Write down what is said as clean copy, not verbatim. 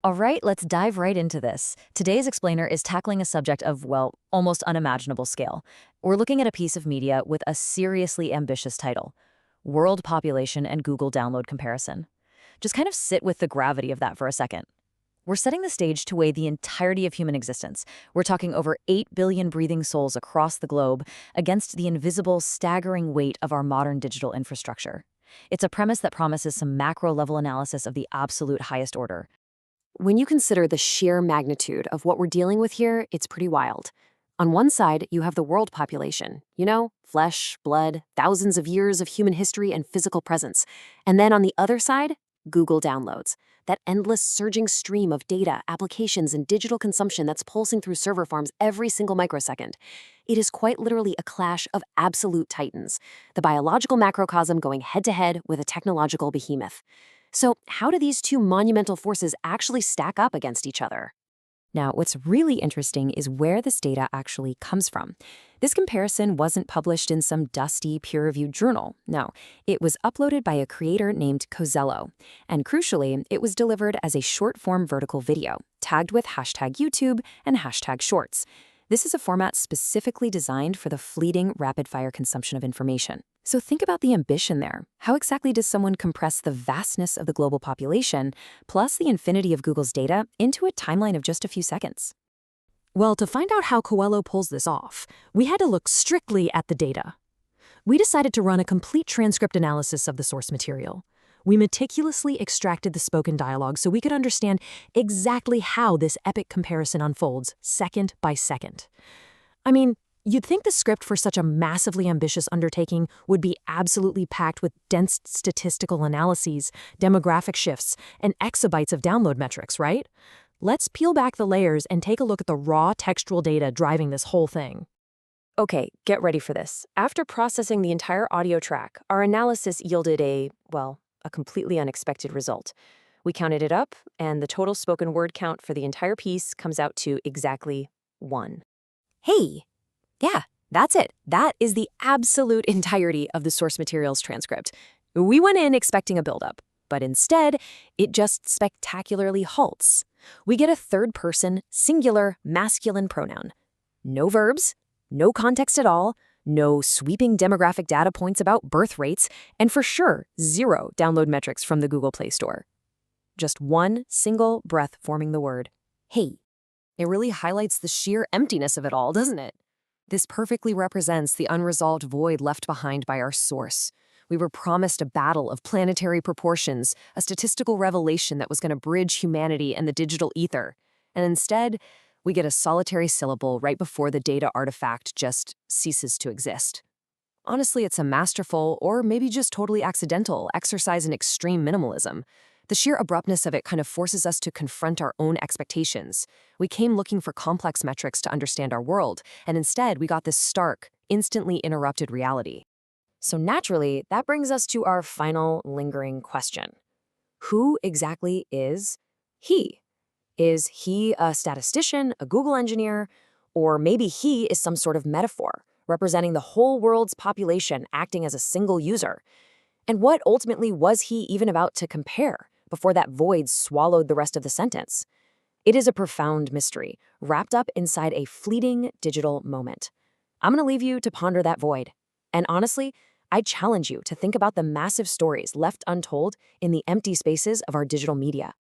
All right, let's dive right into this. Today's explainer is tackling a subject of, well, almost unimaginable scale. We're looking at a piece of media with a seriously ambitious title: World Population and Google Download Comparison. Just kind of sit with the gravity of that for a second. We're setting the stage to weigh the entirety of human existence. We're talking over 8 billion breathing souls across the globe against the invisible, staggering weight of our modern digital infrastructure. It's a premise that promises some macro-level analysis of the absolute highest order. When you consider the sheer magnitude of what we're dealing with here, it's pretty wild. On one side, you have the world population, flesh, blood, thousands of years of human history and physical presence. And then on the other side, Google downloads, that endless surging stream of data, applications, and digital consumption that's pulsing through server farms every single microsecond. It is quite literally a clash of absolute titans, the biological macrocosm going head-to-head with a technological behemoth. So, how do these two monumental forces actually stack up against each other? Now, what's really interesting is where this data actually comes from. This comparison wasn't published in some dusty, peer-reviewed journal. No, it was uploaded by a creator named Cozello. And crucially, it was delivered as a short-form vertical video, tagged with #YouTube and #Shorts. This is a format specifically designed for the fleeting, rapid-fire consumption of information. So think about the ambition there. How exactly does someone compress the vastness of the global population, plus the infinity of Google's data, into a timeline of just a few seconds? Well, to find out how Coelho pulls this off, we had to look strictly at the data. We decided to run a complete transcript analysis of the source material. We meticulously extracted the spoken dialogue so we could understand exactly how this epic comparison unfolds, second by second. I mean, you'd think the script for such a massively ambitious undertaking would be absolutely packed with dense statistical analyses, demographic shifts, and exabytes of download metrics, right? Let's peel back the layers and take a look at the raw textual data driving this whole thing. Okay, get ready for this. After processing the entire audio track, our analysis yielded a completely unexpected result. We counted it up, and the total spoken word count for the entire piece comes out to exactly 1. Hey! Yeah, that's it. That is the absolute entirety of the source material's transcript. We went in expecting a buildup, but instead, it just spectacularly halts. We get a third-person, singular, masculine pronoun. No verbs, no context at all, no sweeping demographic data points about birth rates, and for sure, 0 download metrics from the Google Play Store. Just one single breath forming the word, hey. It really highlights the sheer emptiness of it all, doesn't it? This perfectly represents the unresolved void left behind by our source. We were promised a battle of planetary proportions, a statistical revelation that was going to bridge humanity and the digital ether. And instead, we get a solitary syllable right before the data artifact just ceases to exist. Honestly, it's a masterful, or maybe just totally accidental, exercise in extreme minimalism. The sheer abruptness of it kind of forces us to confront our own expectations. We came looking for complex metrics to understand our world, and instead we got this stark, instantly interrupted reality. So naturally, that brings us to our final lingering question. Who exactly is he? Is he a statistician, a Google engineer, or maybe he is some sort of metaphor, representing the whole world's population acting as a single user? And what ultimately was he even about to compare before that void swallowed the rest of the sentence? It is a profound mystery, wrapped up inside a fleeting digital moment. I'm going to leave you to ponder that void. And honestly, I challenge you to think about the massive stories left untold in the empty spaces of our digital media.